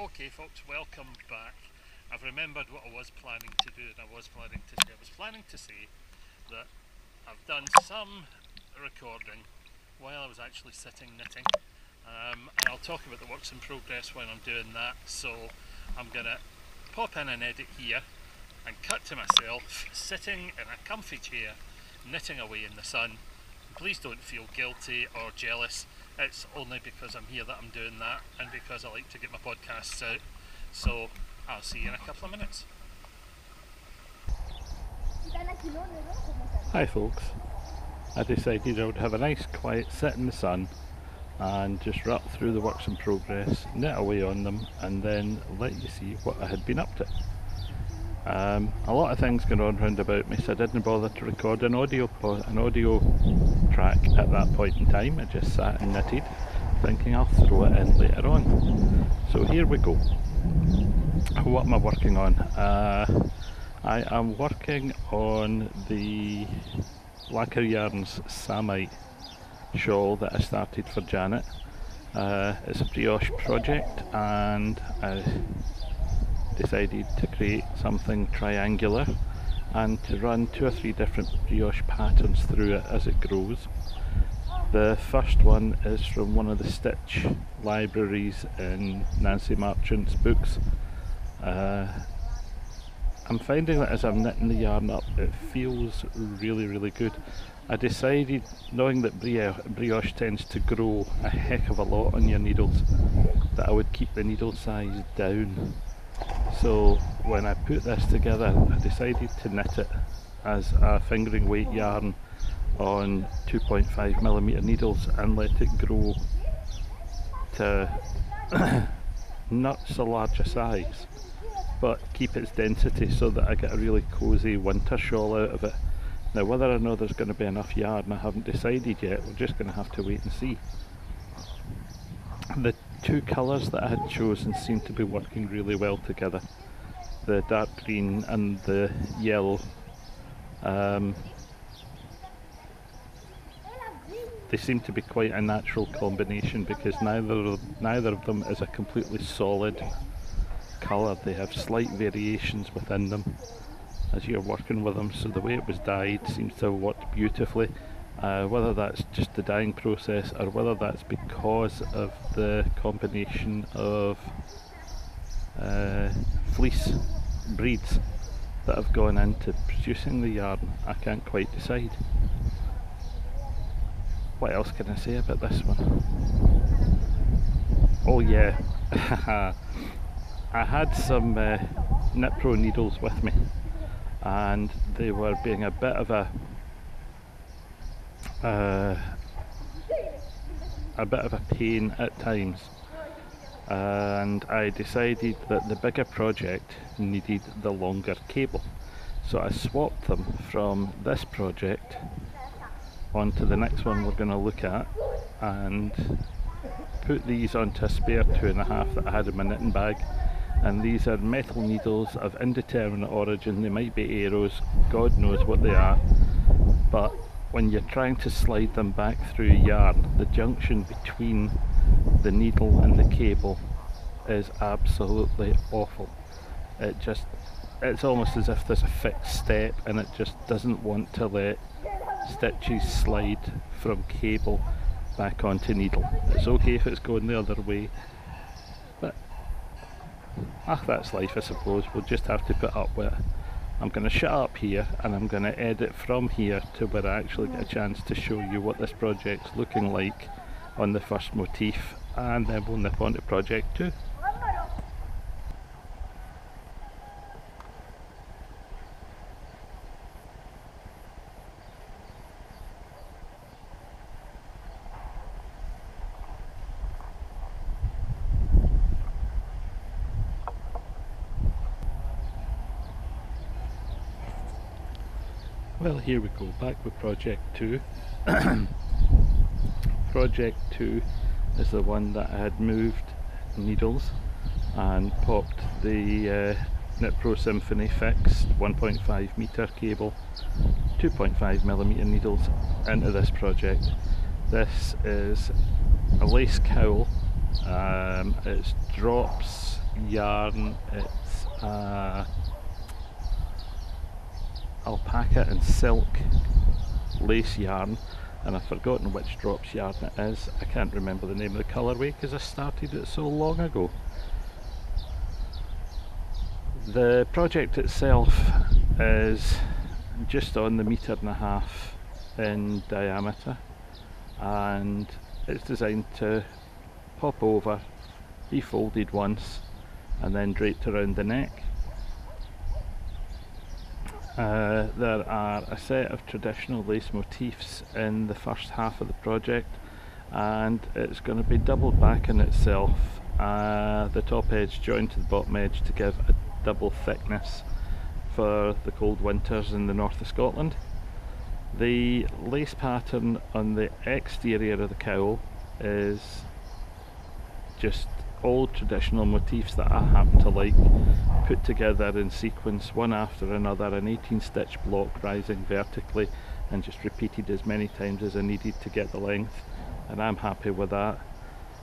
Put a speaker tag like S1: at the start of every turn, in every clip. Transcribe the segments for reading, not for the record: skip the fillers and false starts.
S1: Okay folks, welcome back. I've remembered what I was planning to do, and I was planning to say that I've done some recording while I was actually sitting knitting, and I'll talk about the works in progress when I'm doing that. So I'm going to pop in an edit here and cut to myself sitting in a comfy chair knitting away in the sun. Please don't feel guilty or jealous. It's only because I'm here that I'm doing that, and because I like to get my podcasts out. So I'll see you in a couple of minutes.
S2: Hi folks, I decided I would have a nice quiet sit in the sun and just wrap through the works in progress, knit away on them, and then let you see what I had been up to. A lot of things going on round about me, so I didn't bother to record an audio track at that point in time. I just sat and knitted, thinking I'll throw it in later on. So here we go. What am I working on? I am working on the Lacquer Yarns Samite shawl that I started for Janet. It's a brioche project, and I decided to create something triangular and to run 2 or 3 different brioche patterns through it as it grows. The first one is from one of the stitch libraries in Nancy Marchant's books. I'm finding that as I'm knitting the yarn up, it feels really good. I decided, knowing that brioche tends to grow a heck of a lot on your needles, that I would keep the needle size down. So when I put this together, I decided to knit it as a fingering weight yarn on 2.5mm needles and let it grow to not so large a size, but keep its density so that I get a really cosy winter shawl out of it. Now, whether or not there's going to be enough yarn, I haven't decided yet. We're just going to have to wait and see. The 2 colours that I had chosen seem to be working really well together. The dark green and the yellow. They seem to be quite a natural combination because neither of them is a completely solid colour. They have slight variations within them as you're working with them, so the way it was dyed seems to have worked beautifully. Whether that's just the dyeing process or whether that's because of the combination of fleece breeds that have gone into producing the yarn, I can't quite decide. What else can I say about this one? Oh yeah, I had some Knit Pro needles with me, and they were being a bit of a pain at times, and I decided that the bigger project needed the longer cable, so I swapped them from this project onto the next one we're going to look at and put these onto a spare 2.5 that I had in my knitting bag. And these are metal needles of indeterminate origin. They might be arrows, God knows what they are, but when you're trying to slide them back through yarn, the junction between the needle and the cable is absolutely awful. It's almost as if there's a fixed step and it just doesn't want to let stitches slide from cable back onto needle. It's okay if it's going the other way, but that's life, I suppose. We'll just have to put up with it. I'm going to shut up here and I'm going to edit from here to where I actually get a chance to show you what this project's looking like on the first motif, and then we'll nip on to project 2. Well, here we go, back with project 2. Project 2 is the one that I had moved needles and popped the Knit Pro Symphony fixed 1.5 metre cable, 2.5mm needles into this project. This is a lace cowl. It's drops yarn. It's alpaca and silk lace yarn, and I've forgotten which drops yarn it is. I can't remember the name of the colourway because I started it so long ago. The project itself is just on the 1.5 meters in diameter, and it's designed to pop over, be folded once, and then draped around the neck. There are a set of traditional lace motifs in the first half of the project, and it's going to be doubled back in itself, the top edge joined to the bottom edge to give a double thickness for the cold winters in the north of Scotland. The lace pattern on the exterior of the cowl is just old traditional motifs that I happen to like, put together in sequence one after another, an 18 stitch block rising vertically and just repeated as many times as I needed to get the length, and I'm happy with that.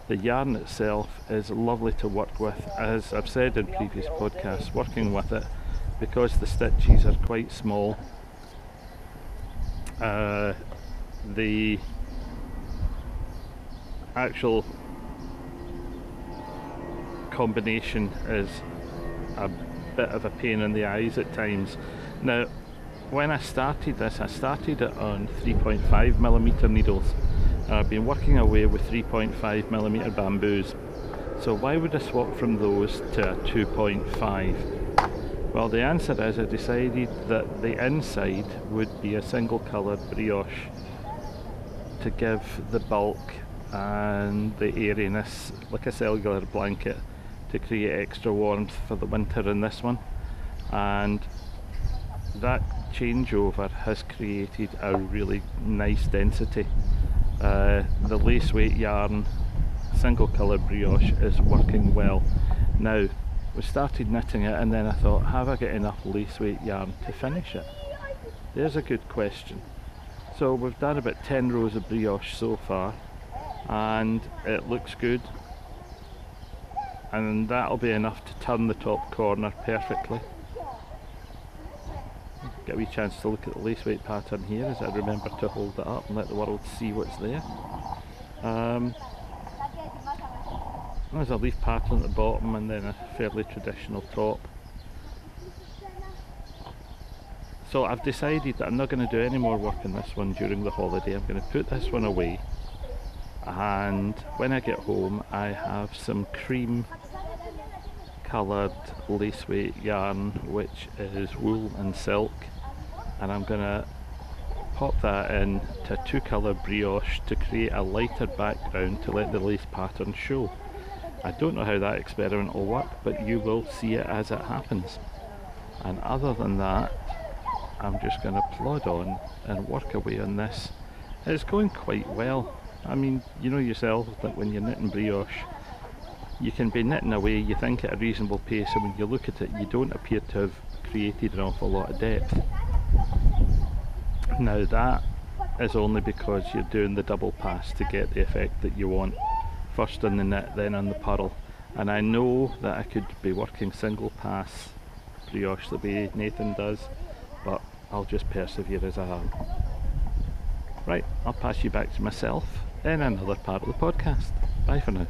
S2: The yarn itself is lovely to work with. As I've said in previous podcasts, working with it, because the stitches are quite small, the actual combination is a bit of a pain in the eyes at times. Now, when I started this, I started it on 3.5mm needles, and I've been working away with 3.5mm bamboos. So why would I swap from those to a 2.5? Well, the answer is I decided that the inside would be a single coloured brioche to give the bulk and the airiness, like a cellular blanket, to create extra warmth for the winter in this one. And that changeover has created a really nice density. The lace weight yarn single colour brioche is working well. Now, we started knitting it, and then I thought, have I got enough lace weight yarn to finish it? There's a good question. So we've done about 10 rows of brioche so far, and it looks good, and that'll be enough to turn the top corner perfectly. Get a wee chance to look at the lace weight pattern here as I remember to hold it up and let the world see what's there. There's a leaf pattern at the bottom and then a fairly traditional top. So I've decided that I'm not going to do any more work on this one during the holiday. I'm going to put this one away, and when I get home I have some cream coloured lace weight yarn, which is wool and silk, and I'm going to pop that in to a 2-colour brioche to create a lighter background to let the lace pattern show. I don't know how that experiment will work, but you will see it as it happens. And other than that, I'm just going to plod on and work away on this. It's going quite well. I mean, you know yourself that when you're knitting brioche, you can be knitting away, you think at a reasonable pace, and when you look at it, you don't appear to have created an awful lot of depth. Now that is only because you're doing the double pass to get the effect that you want. First on the knit, then on the purl. And I know that I could be working single pass brioche the way Nathan does, but I'll just persevere as I am. Right, I'll pass you back to myself in another part of the podcast. Bye for now.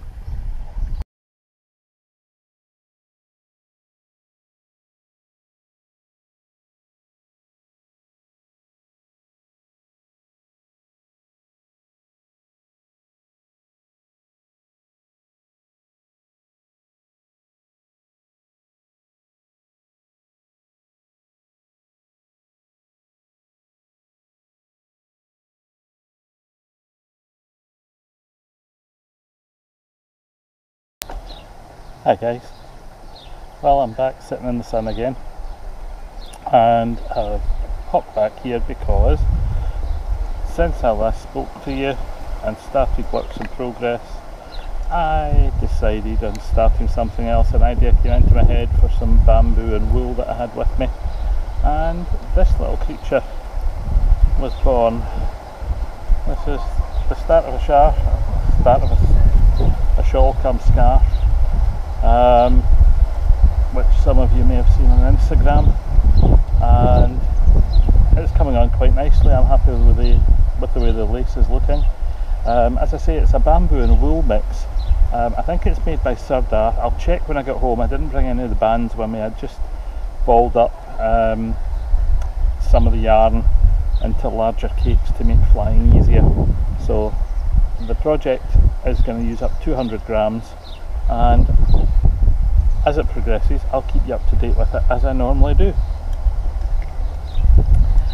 S2: Hi guys, well I'm back sitting in the sun again, and I've popped back here because since I last spoke to you and started works in progress, I decided on starting something else. An idea came into my head for some bamboo and wool that I had with me, and this little creature was born. This is the start of a shawl come scarf. which some of you may have seen on Instagram, and it's coming on quite nicely. I'm happy with the way the lace is looking. As I say, it's a bamboo and wool mix. I think it's made by Sardar. I'll check when I get home. I didn't bring any of the bands with me. I just balled up some of the yarn into larger cakes to make flying easier. So the project is going to use up 200 grams, and as it progresses I'll keep you up to date with it as I normally do.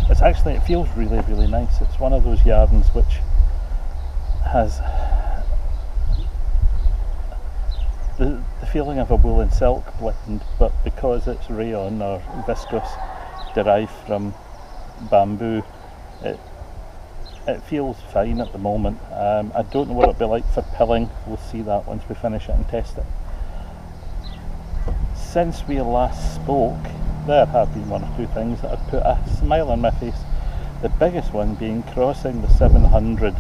S2: It feels really nice. It's one of those yarns which has the feeling of a wool and silk blend, but because it's rayon or viscose derived from bamboo, it feels fine at the moment. I don't know what it'll be like for pilling. We'll see that once we finish it and test it. Since we last spoke, there have been one or two things that have put a smile on my face. The biggest one being crossing the 700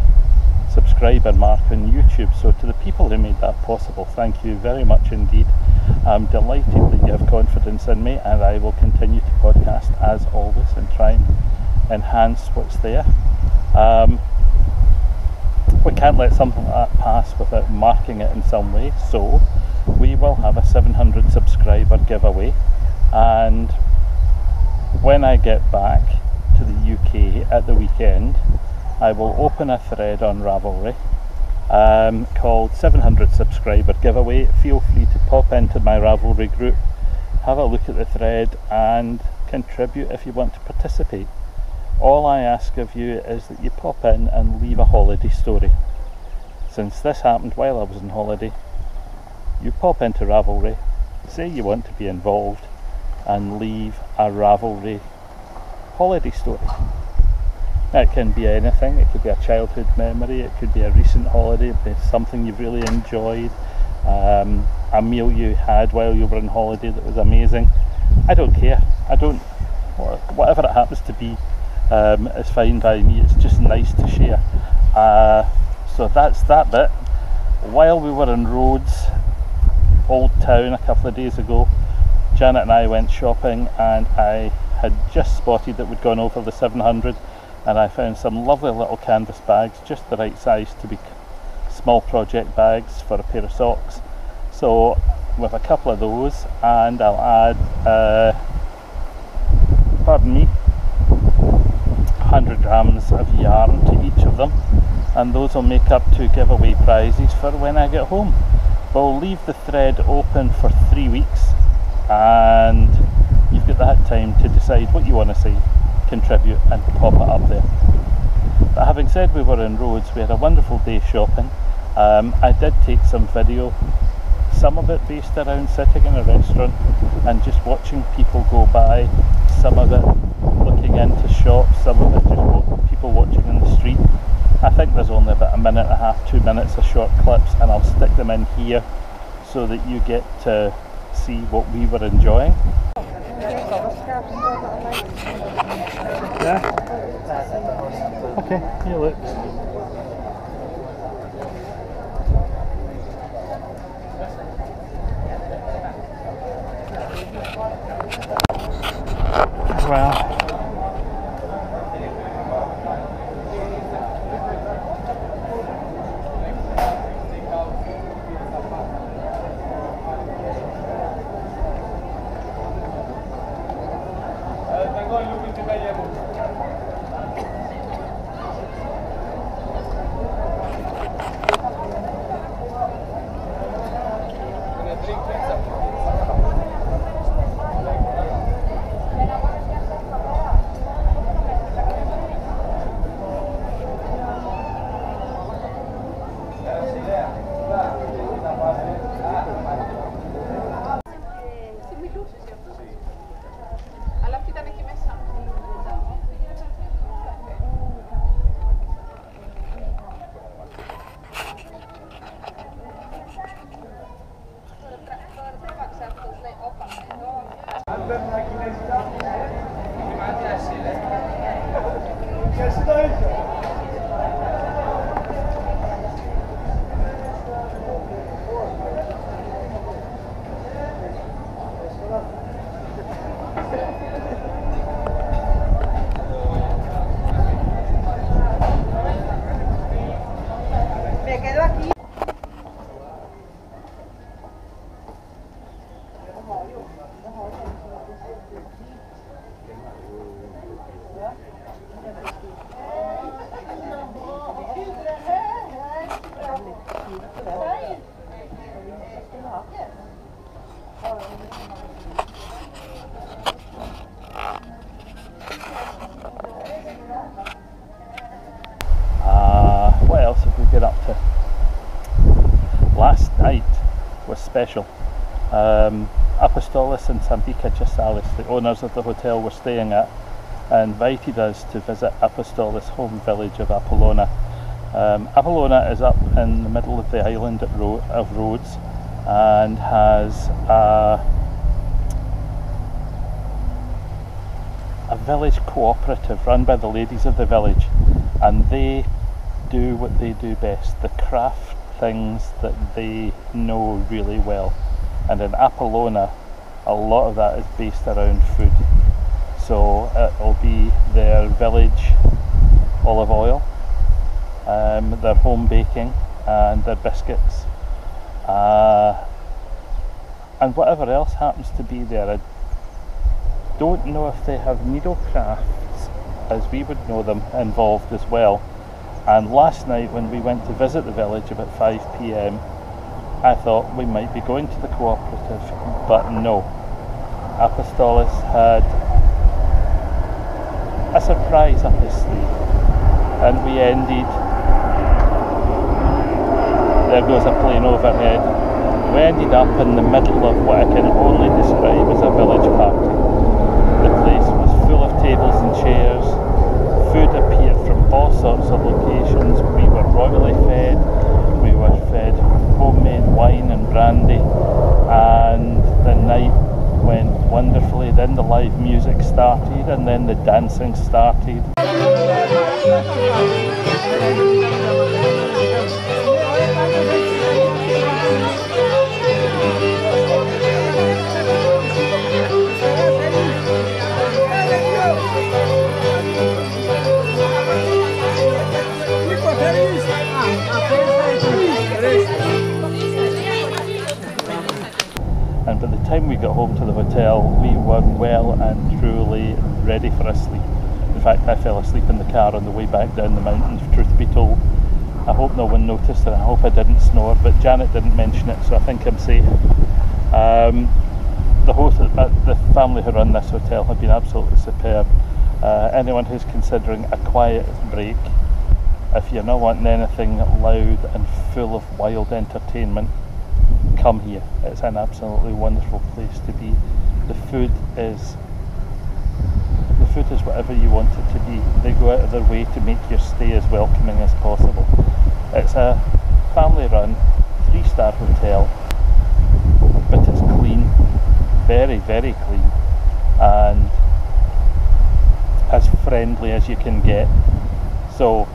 S2: subscriber mark on YouTube. So to the people who made that possible, thank you very much indeed. I'm delighted that you have confidence in me, and I will continue to podcast as always and try and enhance what's there. We can't let something like that pass without marking it in some way, so we will have a 700 subscriber giveaway, and when I get back to the UK at the weekend, I will open a thread on Ravelry called 700 subscriber giveaway. Feel free to pop into my Ravelry group, have a look at the thread and contribute if you want to participate. All I ask of you is that you pop in and leave a holiday story. Since this happened while I was on holiday, you pop into Ravelry, say you want to be involved, and leave a Ravelry holiday story. Now, it can be anything. It could be a childhood memory, it could be a recent holiday, it could be something you've really enjoyed, a meal you had while you were on holiday that was amazing. I don't care. Whatever it happens to be is fine by me. It's just nice to share. So that's that bit. While we were on Rhodes Old Town a couple of days ago, Janet and I went shopping, and I had just spotted that we'd gone over the 700, and I found some lovely little canvas bags, just the right size to be small project bags for a pair of socks. So with a couple of those, and I'll add 100 grams of yarn to each of them, and those will make up 2 giveaway prizes for when I get home. We'll leave the thread open for 3 weeks, and you've got that time to decide what you want to say, contribute and pop it up there. But having said we were in Rhodes, we had a wonderful day shopping. I did take some video, some of it based around sitting in a restaurant and just watching people go by, some of it looking into shops, some of it just people watching in the street. I think there's only about a minute and a half, 2 minutes of short clips, and I'll stick them in here so that you get to see what we were enjoying. Yeah? Okay, here look. Well, special. Apostolos and Sambika Chasalis, the owners of the hotel we're staying at, invited us to visit Apostolos' home village of Apollona. Apollona is up in the middle of the island of Rhodes and has a village cooperative run by the ladies of the village, and they do what they do best. They craft things that they know really well, and in Apollona a lot of that is based around food. So it'll be their village olive oil, their home baking and their biscuits, and whatever else happens to be there. I don't know if they have needle crafts as we would know them involved as well. And last night when we went to visit the village about 5 p.m, I thought we might be going to the cooperative, but no. Apostolos had a surprise up his sleeve, and we ended, there goes a plane overhead, we ended up in the middle of what I can only describe as a village party. The place was full of tables and chairs, food appeared from all sorts of locations, we were royally fed, we were fed homemade wine and brandy, and the night went wonderfully. Then the live music started, and then the dancing started. And by the time we got home to the hotel, we were well and truly ready for a sleep. In fact, I fell asleep in the car on the way back down the mountain, truth be told. I hope no one noticed, and I hope I didn't snore, but Janet didn't mention it, so I think I'm safe. The family who run this hotel have been absolutely superb. Anyone who's considering a quiet break, if you're not wanting anything loud and full of wild entertainment, come here. It's an absolutely wonderful place to be. The food is whatever you want it to be. They go out of their way to make your stay as welcoming as possible. It's a family run 3-star hotel, but it's clean, very, very clean, and as friendly as you can get. So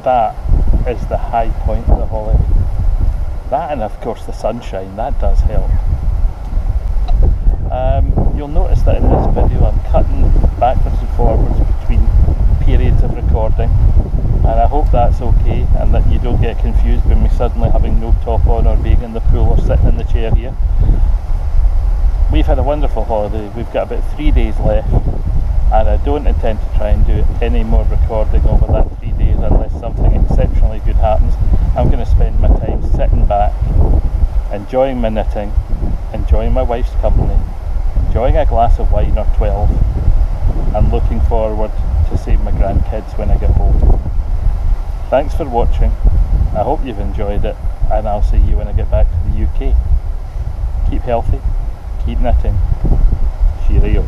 S2: that is the high point of the holiday. That, and of course the sunshine, that does help. You'll notice that in this video I'm cutting backwards and forwards between periods of recording, and I hope that's okay and that you don't get confused by me suddenly having no top on or being in the pool or sitting in the chair here. We've had a wonderful holiday. We've got about 3 days left, and I don't intend to try and do any more recording over that 3 days unless something exceptionally good happens. I'm going to spend my time sitting back, enjoying my knitting, enjoying my wife's company, enjoying a glass of wine or 12, and looking forward to seeing my grandkids when I get home. Thanks for watching. I hope you've enjoyed it, and I'll see you when I get back to the UK. Keep healthy, keep knitting. Cheerio.